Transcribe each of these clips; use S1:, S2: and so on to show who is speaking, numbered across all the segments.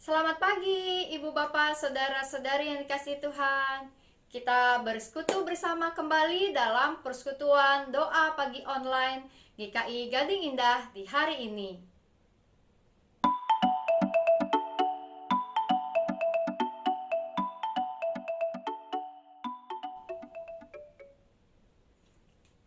S1: Selamat pagi, Ibu Bapak, Saudara-saudari yang dikasihi Tuhan. Kita bersekutu bersama kembali dalam persekutuan doa pagi online GKI Gading Indah di hari ini.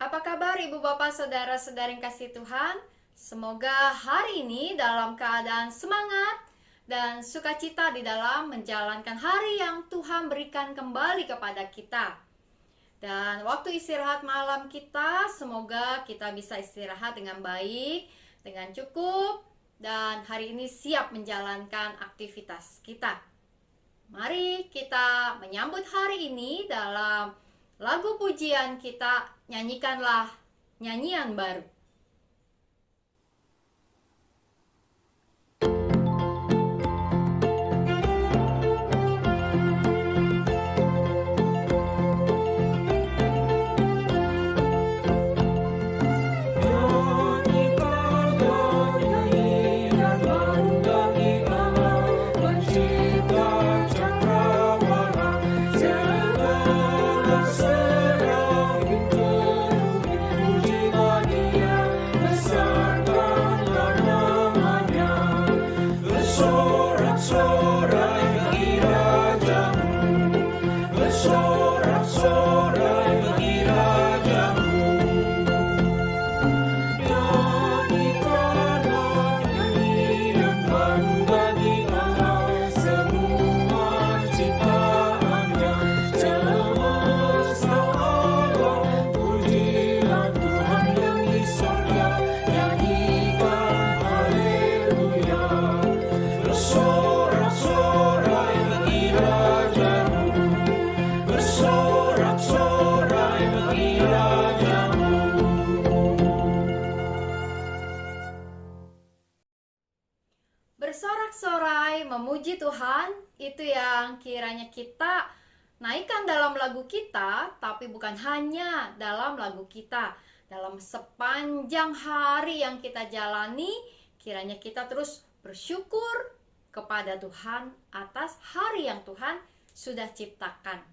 S1: Apa kabar Ibu Bapak, Saudara-saudari yang kasih Tuhan? Semoga hari ini dalam keadaan semangat dan sukacita di dalam menjalankan hari yang Tuhan berikan kembali kepada kita. Dan waktu istirahat malam kita, semoga kita bisa istirahat dengan baik, dengan cukup, dan hari ini siap menjalankan aktivitas kita. Mari kita menyambut hari ini dalam lagu pujian kita, nyanyikanlah nyanyian baru. Bersorak-sorai memuji Tuhan, itu yang kiranya kita naikkan dalam lagu kita, tapi bukan hanya dalam lagu kita. Dalam sepanjang hari yang kita jalani, kiranya kita terus bersyukur kepada Tuhan atas hari yang Tuhan sudah ciptakan.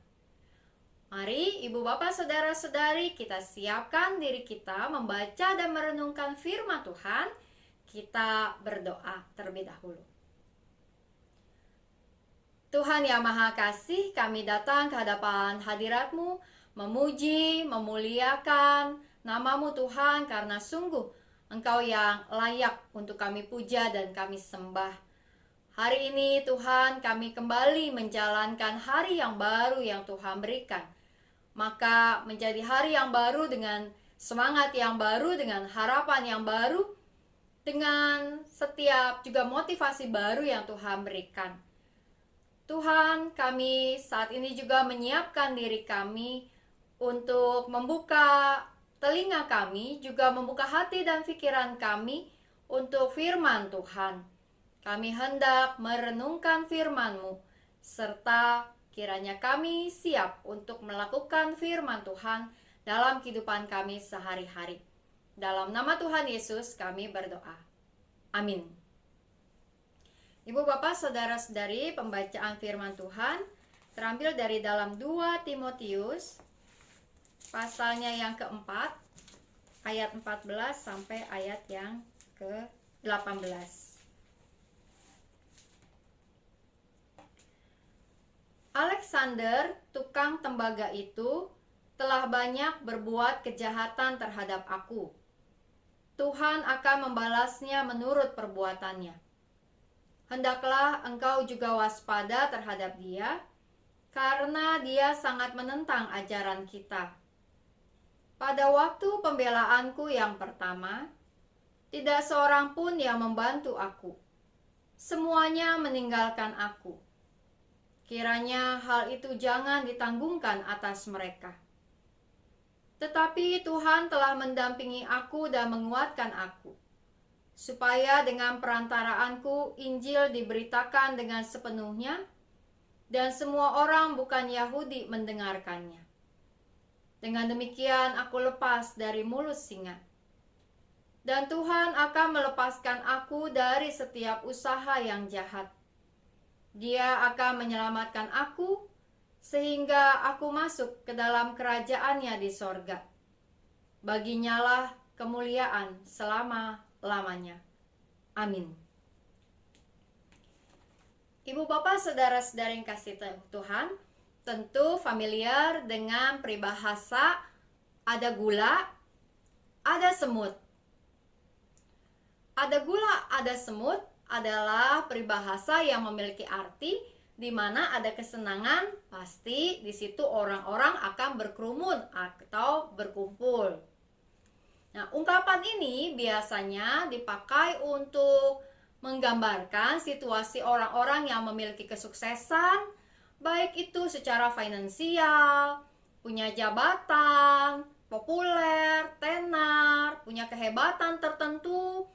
S1: Mari Ibu Bapak Saudara-saudari, kita siapkan diri kita membaca dan merenungkan firman Tuhan. Kita berdoa terlebih dahulu. Tuhan yang Maha Kasih, kami datang ke hadapan hadirat-Mu, memuji, memuliakan nama-Mu Tuhan, karena sungguh Engkau yang layak untuk kami puja dan kami sembah. Hari ini Tuhan, kami kembali menjalankan hari yang baru yang Tuhan berikan. Maka menjadi hari yang baru dengan semangat yang baru, dengan harapan yang baru, dengan setiap juga motivasi baru yang Tuhan berikan. Tuhan, kami saat ini juga menyiapkan diri kami untuk membuka telinga kami, juga membuka hati dan pikiran kami untuk firman Tuhan. Kami hendak merenungkan firman-Mu, serta kiranya kami siap untuk melakukan firman Tuhan dalam kehidupan kami sehari-hari. Dalam nama Tuhan Yesus kami berdoa. Amin. Ibu Bapak Saudara-saudari, pembacaan firman Tuhan terambil dari dalam 2 Timotius pasalnya yang keempat, ayat 14 sampai ayat yang ke-18. Alexander, tukang tembaga itu, telah banyak berbuat kejahatan terhadap aku. Tuhan akan membalasnya menurut perbuatannya. Hendaklah engkau juga waspada terhadap dia, karena dia sangat menentang ajaran kita. Pada waktu pembelaanku yang pertama, tidak seorang pun yang membantu aku. Semuanya meninggalkan aku. Kiranya hal itu jangan ditanggungkan atas mereka. Tetapi Tuhan telah mendampingi aku dan menguatkan aku, supaya dengan perantaraanku Injil diberitakan dengan sepenuhnya, dan semua orang bukan Yahudi mendengarkannya. Dengan demikian aku lepas dari mulut singa. Dan Tuhan akan melepaskan aku dari setiap usaha yang jahat. Dia akan menyelamatkan aku sehingga aku masuk ke dalam kerajaannya di sorga. Baginya lah kemuliaan selama-lamanya. Amin. Ibu bapak saudara-saudara yang kasih Tuhan, tentu familiar dengan peribahasa ada gula, ada semut. Ada gula, ada semut adalah peribahasa yang memiliki arti di mana ada kesenangan, pasti di situ orang-orang akan berkerumun atau berkumpul. Nah, ungkapan ini biasanya dipakai untuk menggambarkan situasi orang-orang yang memiliki kesuksesan, baik itu secara finansial, punya jabatan, populer, tenar, punya kehebatan tertentu,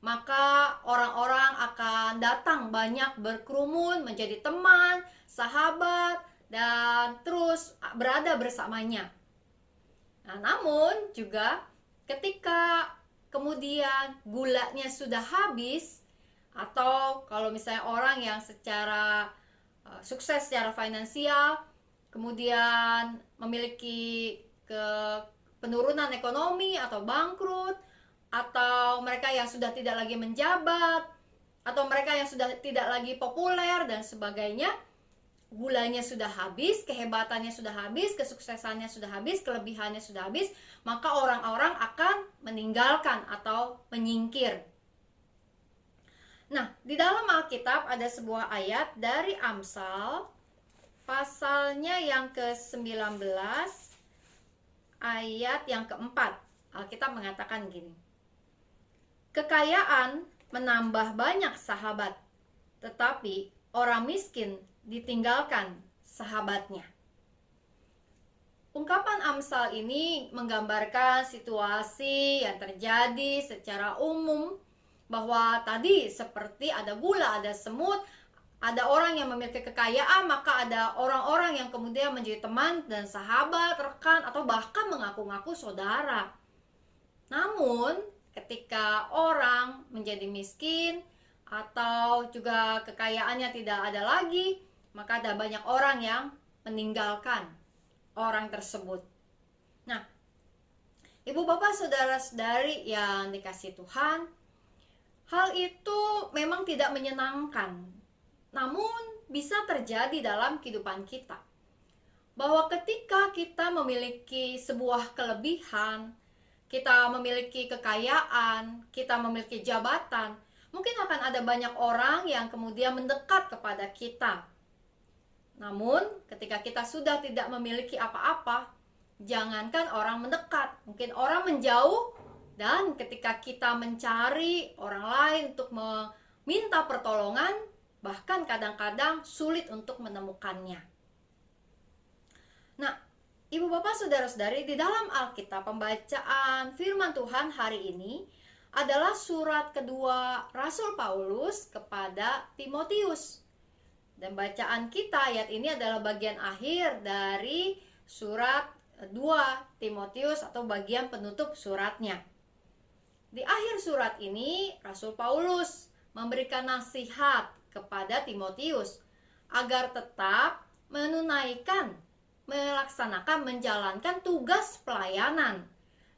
S1: maka orang-orang akan datang banyak berkerumun menjadi teman, sahabat, dan terus berada bersamanya. Nah, namun juga ketika kemudian gulanya sudah habis, atau kalau misalnya orang yang secara sukses secara finansial kemudian memiliki penurunan ekonomi atau bangkrut, atau mereka yang sudah tidak lagi menjabat, atau mereka yang sudah tidak lagi populer dan sebagainya, gulanya sudah habis, kehebatannya sudah habis, kesuksesannya sudah habis, kelebihannya sudah habis, maka orang-orang akan meninggalkan atau menyingkir. Nah, di dalam Alkitab ada sebuah ayat dari Amsal, pasalnya yang ke-19, ayat yang keempat. Alkitab mengatakan gini: kekayaan menambah banyak sahabat, tetapi orang miskin ditinggalkan sahabatnya. Ungkapan Amsal ini menggambarkan situasi yang terjadi secara umum, bahwa tadi seperti ada gula, ada semut, ada orang yang memiliki kekayaan, maka ada orang-orang yang kemudian menjadi teman dan sahabat, rekan, atau bahkan mengaku-ngaku saudara. Namun ketika orang menjadi miskin atau juga kekayaannya tidak ada lagi, maka ada banyak orang yang meninggalkan orang tersebut. Nah, ibu bapak saudara-saudari yang dikasihi Tuhan, hal itu memang tidak menyenangkan, namun bisa terjadi dalam kehidupan kita. Bahwa ketika kita memiliki sebuah kelebihan, kita memiliki kekayaan, kita memiliki jabatan, mungkin akan ada banyak orang yang kemudian mendekat kepada kita. Namun ketika kita sudah tidak memiliki apa-apa, jangankan orang mendekat, mungkin orang menjauh. Dan ketika kita mencari orang lain untuk meminta pertolongan, bahkan kadang-kadang sulit untuk menemukannya. Nah, ibu bapak saudara-saudari, di dalam Alkitab pembacaan firman Tuhan hari ini adalah surat kedua Rasul Paulus kepada Timotius. Dan bacaan kita ayat ini adalah bagian akhir dari surat 2 Timotius atau bagian penutup suratnya. Di akhir surat ini, Rasul Paulus memberikan nasihat kepada Timotius agar tetap melaksanakan, menjalankan tugas pelayanan,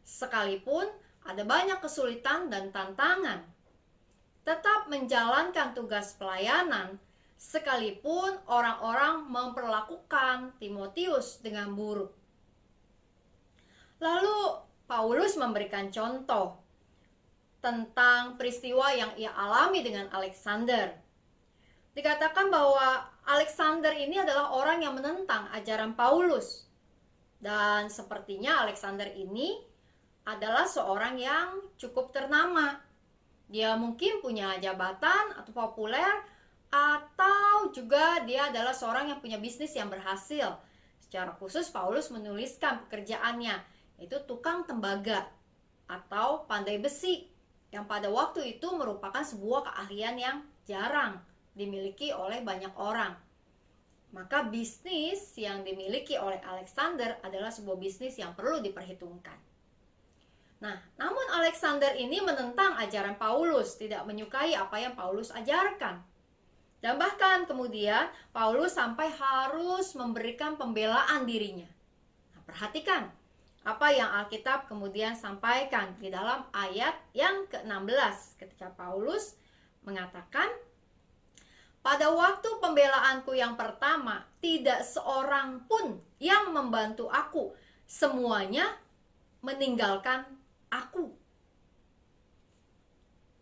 S1: sekalipun ada banyak kesulitan dan tantangan. Tetap menjalankan tugas pelayanan, sekalipun orang-orang memperlakukan Timotius dengan buruk. Lalu Paulus memberikan contoh tentang peristiwa yang ia alami dengan Alexander. Dikatakan bahwa Alexander ini adalah orang yang menentang ajaran Paulus. Dan sepertinya Alexander ini adalah seorang yang cukup ternama. Dia mungkin punya jabatan atau populer, atau juga dia adalah seorang yang punya bisnis yang berhasil. Secara khusus Paulus menuliskan pekerjaannya, yaitu tukang tembaga atau pandai besi, yang pada waktu itu merupakan sebuah keahlian yang jarang dimiliki oleh banyak orang. Maka bisnis yang dimiliki oleh Alexander adalah sebuah bisnis yang perlu diperhitungkan. Nah, namun Alexander ini menentang ajaran Paulus, tidak menyukai apa yang Paulus ajarkan. Dan bahkan kemudian Paulus sampai harus memberikan pembelaan dirinya. Nah, perhatikan apa yang Alkitab kemudian sampaikan di dalam ayat yang ke-16 ketika Paulus mengatakan, pada waktu pembelaanku yang pertama, tidak seorang pun yang membantu aku. Semuanya meninggalkan aku.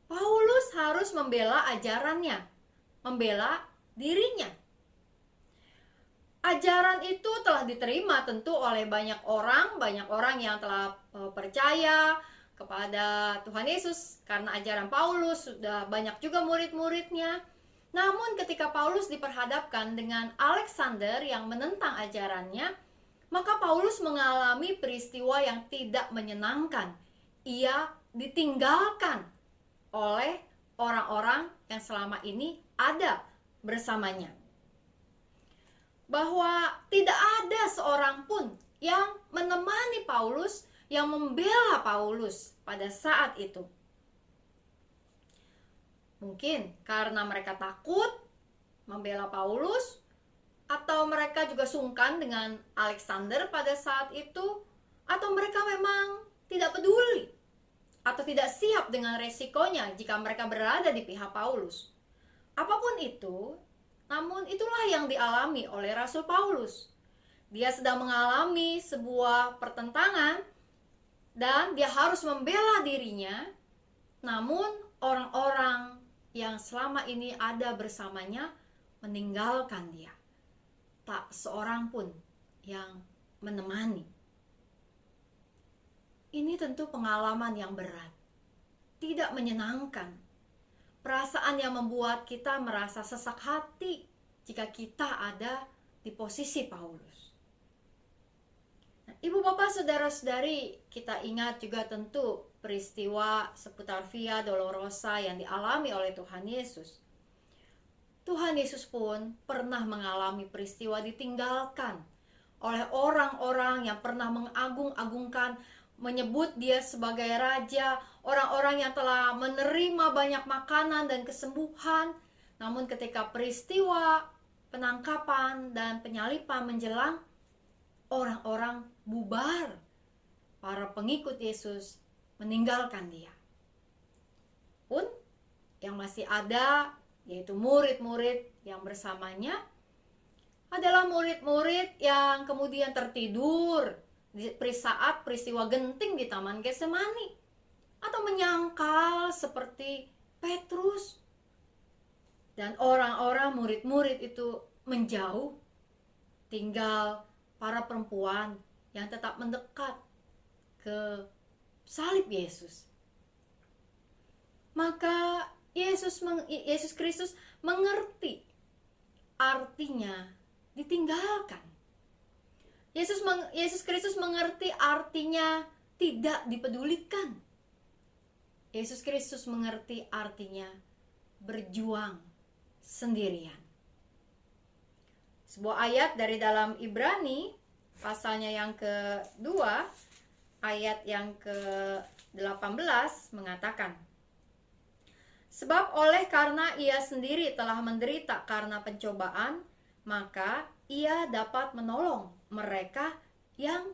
S1: Paulus harus membela ajarannya, membela dirinya. Ajaran itu telah diterima tentu oleh banyak orang yang telah percaya kepada Tuhan Yesus karena ajaran Paulus, sudah banyak juga murid-muridnya. Namun ketika Paulus diperhadapkan dengan Alexander yang menentang ajarannya, maka Paulus mengalami peristiwa yang tidak menyenangkan. Ia ditinggalkan oleh orang-orang yang selama ini ada bersamanya. Bahwa tidak ada seorang pun yang menemani Paulus, yang membela Paulus pada saat itu. Mungkin karena mereka takut membela Paulus, atau mereka juga sungkan dengan Alexander pada saat itu, atau mereka memang tidak peduli atau tidak siap dengan resikonya jika mereka berada di pihak Paulus. Apapun itu, namun itulah yang dialami oleh Rasul Paulus. Dia sedang mengalami sebuah pertentangan dan dia harus membela dirinya, namun orang-orang yang selama ini ada bersamanya meninggalkan dia. Tak seorang pun yang menemani. Ini tentu pengalaman yang berat, tidak menyenangkan. Perasaan yang membuat kita merasa sesak hati jika kita ada di posisi Paulus. Nah, Ibu Bapak Saudara-saudari, kita ingat juga tentu peristiwa seputar Via Dolorosa yang dialami oleh Tuhan Yesus. Tuhan Yesus pun pernah mengalami peristiwa ditinggalkan oleh orang-orang yang pernah mengagung-agungkan, menyebut dia sebagai raja, orang-orang yang telah menerima banyak makanan dan kesembuhan. Namun ketika peristiwa penangkapan dan penyaliban menjelang, orang-orang bubar. Para pengikut Yesus meninggalkan dia. Pun yang masih ada, yaitu murid-murid yang bersamanya, adalah murid-murid yang kemudian tertidur di saat peristiwa genting di Taman Getsemani, atau menyangkal seperti Petrus. Dan orang-orang murid-murid itu menjauh, tinggal para perempuan yang tetap mendekat ke salib Yesus. Maka Yesus Kristus mengerti artinya ditinggalkan. Yesus Kristus mengerti artinya tidak dipedulikan. Yesus Kristus mengerti artinya berjuang sendirian. Sebuah ayat dari dalam Ibrani, pasalnya yang kedua, ayat yang ke-18 mengatakan, sebab oleh karena ia sendiri telah menderita karena pencobaan, maka ia dapat menolong mereka yang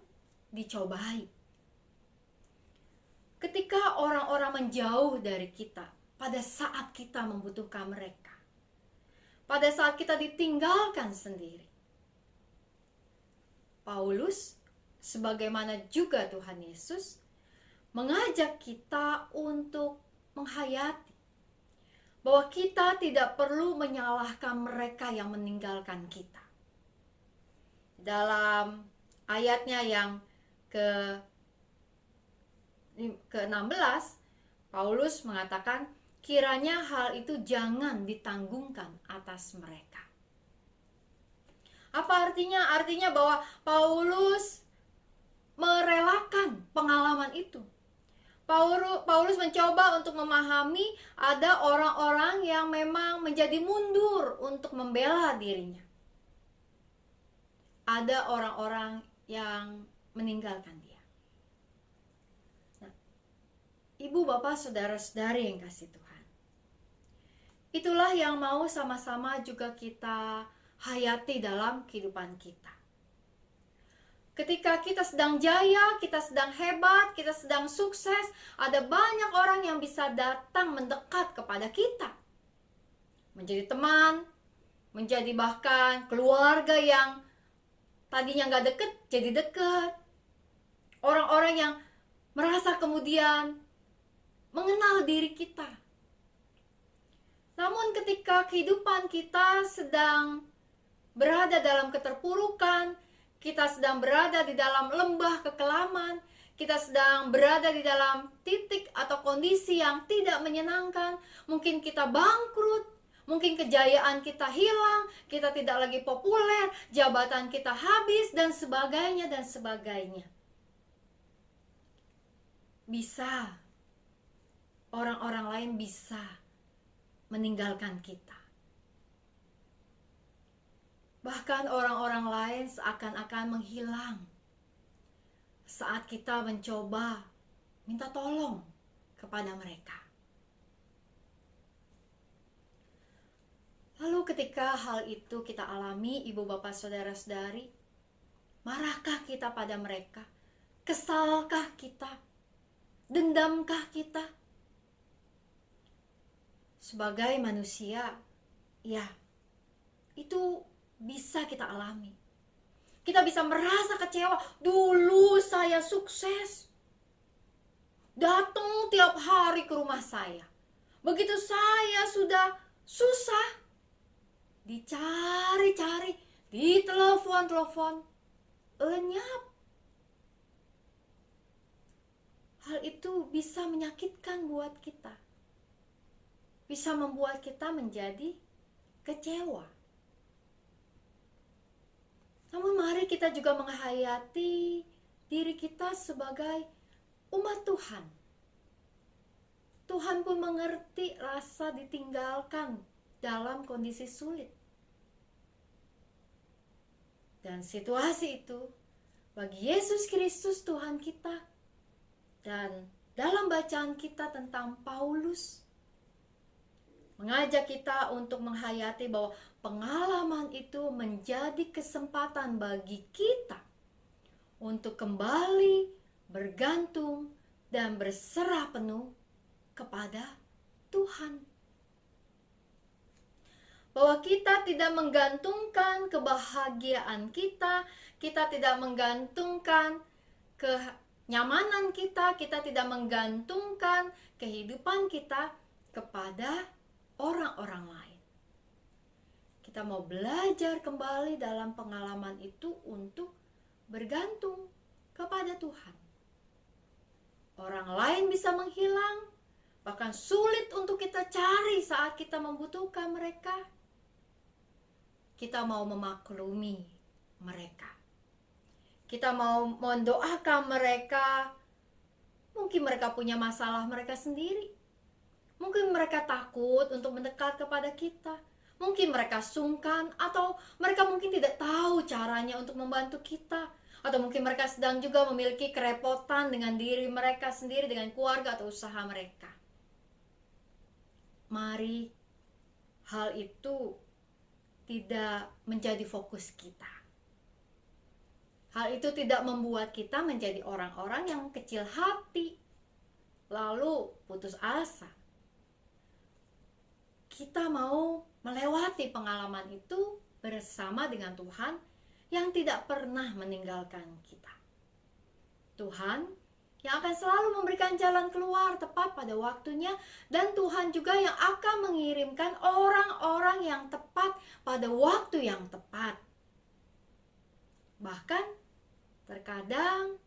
S1: dicobai. Ketika orang-orang menjauh dari kita, pada saat kita membutuhkan mereka, pada saat kita ditinggalkan sendiri, Paulus, sebagaimana juga Tuhan Yesus, mengajak kita untuk menghayati bahwa kita tidak perlu menyalahkan mereka yang meninggalkan kita. Dalam ayatnya yang ke-16, Paulus mengatakan, kiranya hal itu jangan ditanggungkan atas mereka. Apa artinya? Artinya bahwa Paulus merelakan pengalaman itu. Paulus mencoba untuk memahami ada orang-orang yang memang menjadi mundur untuk membela dirinya. Ada orang-orang yang meninggalkan dia. Nah, Ibu, Bapak, Saudara-saudari yang kasih Tuhan, Itulah yang mau sama-sama juga kita hayati dalam kehidupan kita. Ketika kita sedang jaya, kita sedang hebat, kita sedang sukses, ada banyak orang yang bisa datang mendekat kepada kita. Menjadi teman, menjadi bahkan keluarga yang tadinya gak deket, jadi deket. Orang-orang yang merasa kemudian mengenal diri kita. Namun ketika kehidupan kita sedang berada dalam keterpurukan, kita sedang berada di dalam lembah kekelaman, kita sedang berada di dalam titik atau kondisi yang tidak menyenangkan, mungkin kita bangkrut, mungkin kejayaan kita hilang, kita tidak lagi populer, jabatan kita habis, dan sebagainya, dan sebagainya. Bisa, orang-orang lain bisa meninggalkan kita. Bahkan orang-orang lain seakan-akan menghilang saat kita mencoba minta tolong kepada mereka. Lalu ketika hal itu kita alami, ibu bapak saudara-saudari, marahkah kita pada mereka? Kesalkah kita? Dendamkah kita? Sebagai manusia, ya, itu bisa kita alami. Kita bisa merasa kecewa. Dulu saya sukses, datang tiap hari ke rumah saya. Begitu saya sudah susah, dicari-cari, ditelepon-telepon, lenyap. Hal itu bisa menyakitkan buat kita. Bisa membuat kita menjadi kecewa. Namun mari kita juga menghayati diri kita sebagai umat Tuhan. Tuhan pun mengerti rasa ditinggalkan dalam kondisi sulit. Dan situasi itu bagi Yesus Kristus Tuhan kita. Dan dalam bacaan kita tentang Paulus, mengajak kita untuk menghayati bahwa pengalaman itu menjadi kesempatan bagi kita untuk kembali bergantung dan berserah penuh kepada Tuhan. Bahwa kita tidak menggantungkan kebahagiaan kita, kita tidak menggantungkan kenyamanan kita, kita tidak menggantungkan kehidupan kita kepada orang-orang lain. Kita mau belajar kembali dalam pengalaman itu untuk bergantung kepada Tuhan. Orang lain bisa menghilang, bahkan sulit untuk kita cari saat kita membutuhkan mereka. Kita mau memaklumi mereka. Kita mau mendoakan mereka. Mungkin mereka punya masalah mereka sendiri. Mungkin mereka takut untuk mendekat kepada kita. Mungkin mereka sungkan, atau mereka mungkin tidak tahu caranya untuk membantu kita. Atau mungkin mereka sedang juga memiliki kerepotan dengan diri mereka sendiri, dengan keluarga atau usaha mereka. Mari hal itu tidak menjadi fokus kita. Hal itu tidak membuat kita menjadi orang-orang yang kecil hati, lalu putus asa. Kita mau melewati pengalaman itu bersama dengan Tuhan yang tidak pernah meninggalkan kita. Tuhan yang akan selalu memberikan jalan keluar tepat pada waktunya, dan Tuhan juga yang akan mengirimkan orang-orang yang tepat pada waktu yang tepat. Bahkan terkadang,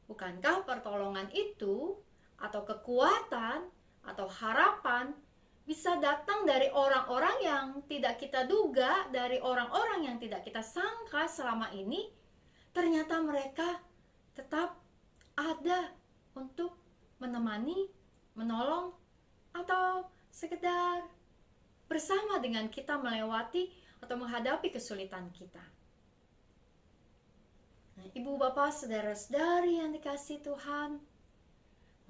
S1: bukankah pertolongan itu atau kekuatan atau harapan bisa datang dari orang-orang yang tidak kita duga, dari orang-orang yang tidak kita sangka selama ini. Ternyata mereka tetap ada untuk menemani, menolong, atau sekedar bersama dengan kita melewati atau menghadapi kesulitan kita. Nah, ibu bapak saudara-saudari yang dikasihi Tuhan,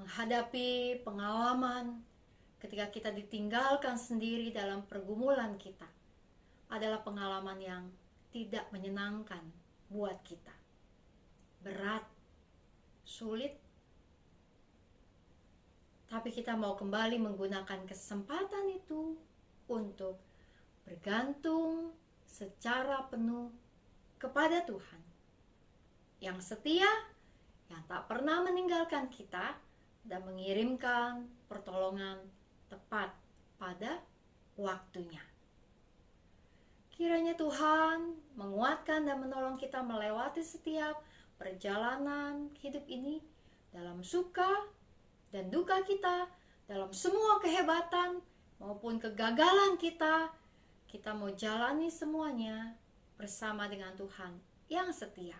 S1: menghadapi pengalaman ketika kita ditinggalkan sendiri dalam pergumulan kita, adalah pengalaman yang tidak menyenangkan buat kita. Berat, sulit, tapi kita mau kembali menggunakan kesempatan itu untuk bergantung secara penuh kepada Tuhan yang setia, yang tak pernah meninggalkan kita dan mengirimkan pertolongan tepat pada waktunya. Kiranya Tuhan menguatkan dan menolong kita melewati setiap perjalanan hidup ini dalam suka dan duka kita, dalam semua kehebatan maupun kegagalan kita. Kita mau jalani semuanya bersama dengan Tuhan yang setia.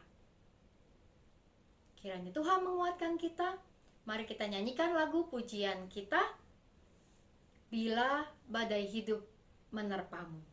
S1: Kiranya Tuhan menguatkan kita. Mari kita nyanyikan lagu pujian kita, Bila Badai Hidup Menerpamu.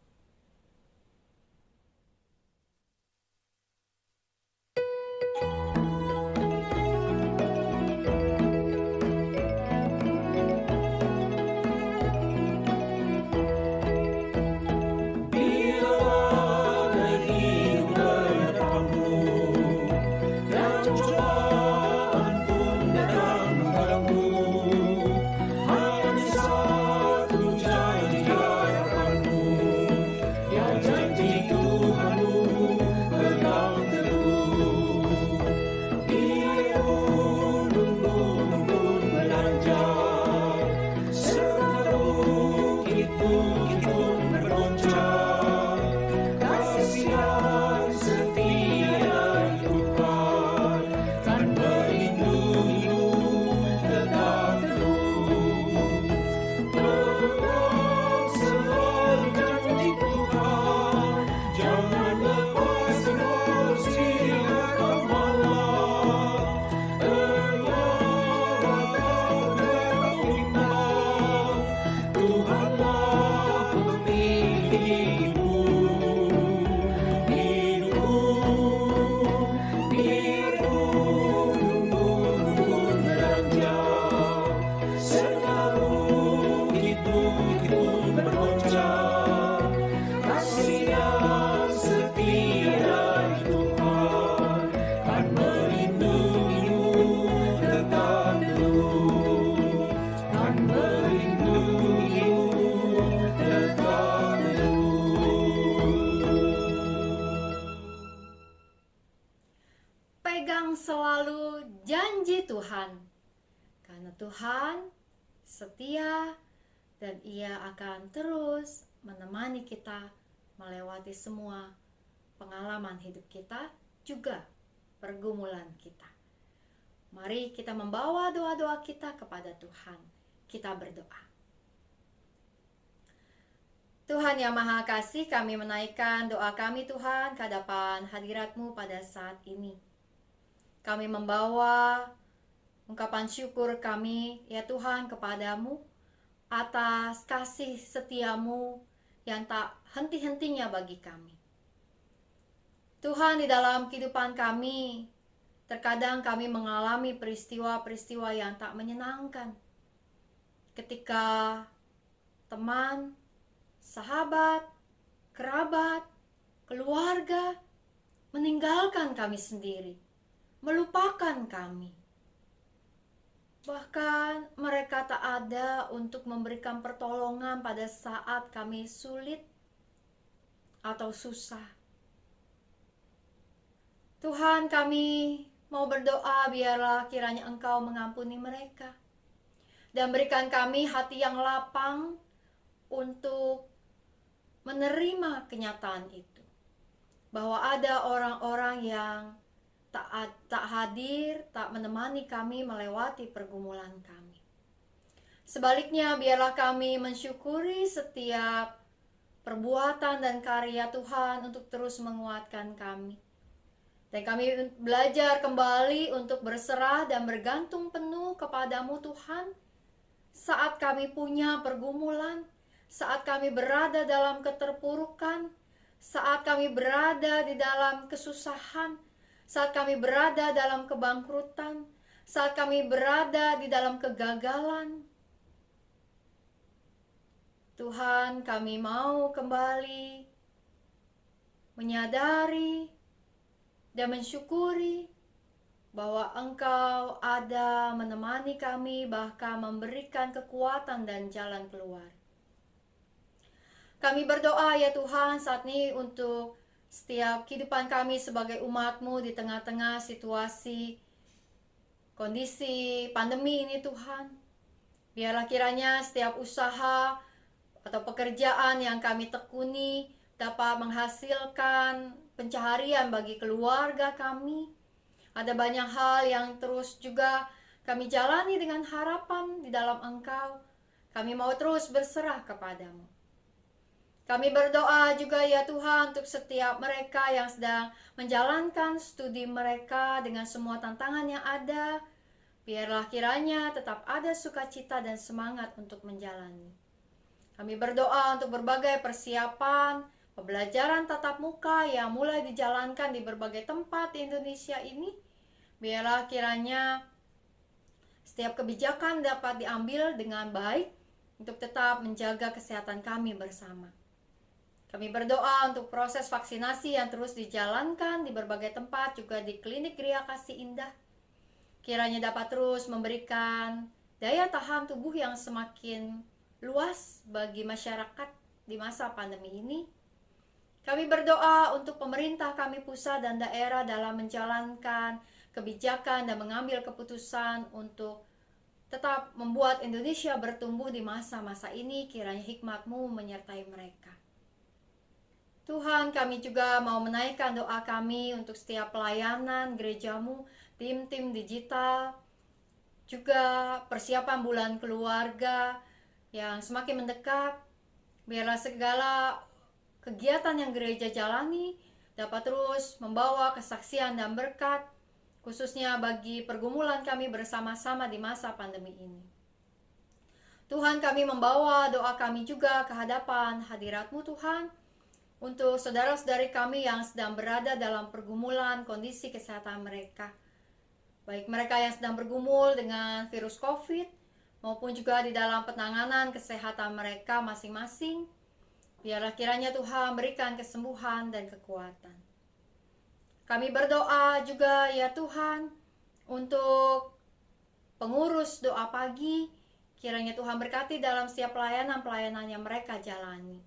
S1: Selalu janji Tuhan, karena Tuhan setia dan Ia akan terus menemani kita melewati semua pengalaman hidup kita, juga pergumulan kita. Mari kita membawa doa-doa kita kepada Tuhan. Kita berdoa. Tuhan yang Maha Kasih, kami menaikkan doa kami Tuhan ke hadapan hadirat-Mu pada saat ini. Kami membawa ungkapan syukur kami, ya Tuhan, kepadamu atas kasih setiamu yang tak henti-hentinya bagi kami. Tuhan, di dalam kehidupan kami, terkadang kami mengalami peristiwa-peristiwa yang tak menyenangkan. Ketika teman, sahabat, kerabat, keluarga meninggalkan kami sendiri, melupakan kami. Bahkan mereka tak ada untuk memberikan pertolongan pada saat kami sulit atau susah. Tuhan, kami mau berdoa biarlah kiranya Engkau mengampuni mereka dan berikan kami hati yang lapang untuk menerima kenyataan itu, bahwa ada orang-orang yang tak hadir, tak menemani kami melewati pergumulan kami. Sebaliknya, biarlah kami mensyukuri setiap perbuatan dan karya Tuhan untuk terus menguatkan kami. Dan kami belajar kembali untuk berserah dan bergantung penuh kepadamu Tuhan, saat kami punya pergumulan, saat kami berada dalam keterpurukan, saat kami berada di dalam kesusahan, saat kami berada dalam kebangkrutan, saat kami berada di dalam kegagalan. Tuhan, kami mau kembali menyadari dan mensyukuri bahwa Engkau ada menemani kami, bahkan memberikan kekuatan dan jalan keluar. Kami berdoa ya Tuhan saat ini untuk setiap kehidupan kami sebagai umat-Mu di tengah-tengah situasi kondisi pandemi ini Tuhan. Biarlah kiranya setiap usaha atau pekerjaan yang kami tekuni dapat menghasilkan pencaharian bagi keluarga kami. Ada banyak hal yang terus juga kami jalani dengan harapan di dalam Engkau. Kami mau terus berserah kepadamu. Kami berdoa juga ya Tuhan untuk setiap mereka yang sedang menjalankan studi mereka dengan semua tantangan yang ada. Biarlah kiranya tetap ada sukacita dan semangat untuk menjalani. Kami berdoa untuk berbagai persiapan pembelajaran tatap muka yang mulai dijalankan di berbagai tempat di Indonesia ini. Biarlah kiranya setiap kebijakan dapat diambil dengan baik untuk tetap menjaga kesehatan kami bersama. Kami berdoa untuk proses vaksinasi yang terus dijalankan di berbagai tempat, juga di klinik Gria Kasih Indah. Kiranya dapat terus memberikan daya tahan tubuh yang semakin luas bagi masyarakat di masa pandemi ini. Kami berdoa untuk pemerintah kami pusat dan daerah dalam menjalankan kebijakan dan mengambil keputusan untuk tetap membuat Indonesia bertumbuh di masa-masa ini. Kiranya hikmat-Mu menyertai mereka. Tuhan, kami juga mau menaikkan doa kami untuk setiap pelayanan gereja-Mu, tim-tim digital, juga persiapan bulan keluarga yang semakin mendekat. Biarlah segala kegiatan yang gereja jalani dapat terus membawa kesaksian dan berkat, khususnya bagi pergumulan kami bersama-sama di masa pandemi ini. Tuhan, kami membawa doa kami juga ke hadapan hadirat-Mu Tuhan, untuk saudara-saudari kami yang sedang berada dalam pergumulan kondisi kesehatan mereka. Baik mereka yang sedang bergumul dengan virus COVID, maupun juga di dalam penanganan kesehatan mereka masing-masing. Biarlah kiranya Tuhan berikan kesembuhan dan kekuatan. Kami berdoa juga ya Tuhan untuk pengurus doa pagi. Kiranya Tuhan berkati dalam setiap pelayanan-pelayanan yang mereka jalani.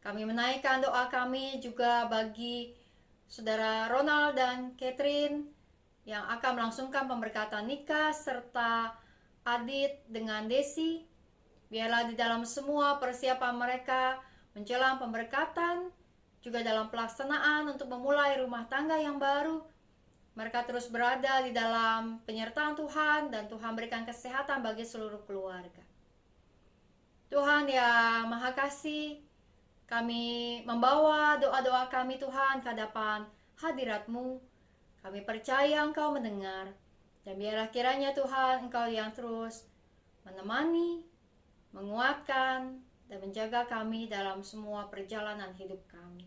S1: Kami menaikkan doa kami juga bagi Saudara Ronald dan Catherine yang akan melangsungkan pemberkatan nikah, serta Adit dengan Desi. Biarlah di dalam semua persiapan mereka menjelang pemberkatan, juga dalam pelaksanaan untuk memulai rumah tangga yang baru, mereka terus berada di dalam penyertaan Tuhan, dan Tuhan berikan kesehatan bagi seluruh keluarga. Tuhan yang Maha Kasih, kami membawa doa-doa kami Tuhan ke hadapan hadirat-Mu. Kami percaya Engkau mendengar, dan biarlah kiranya Tuhan Engkau yang terus menemani, menguatkan, dan menjaga kami dalam semua perjalanan hidup kami.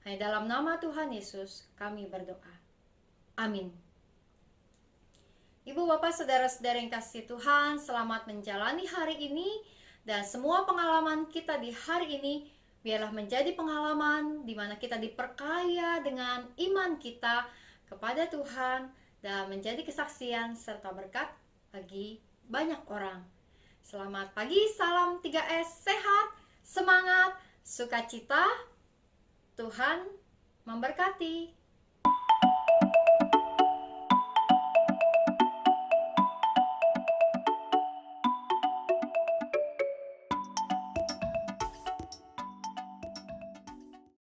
S1: Hanya dalam nama Tuhan Yesus kami berdoa. Amin. Ibu, Bapak, Saudara-saudara yang kasih Tuhan, selamat menjalani hari ini, dan semua pengalaman kita di hari ini biarlah menjadi pengalaman di mana kita diperkaya dengan iman kita kepada Tuhan, dan menjadi kesaksian serta berkat bagi banyak orang. Selamat pagi, salam 3S, sehat, semangat, sukacita. Tuhan memberkati.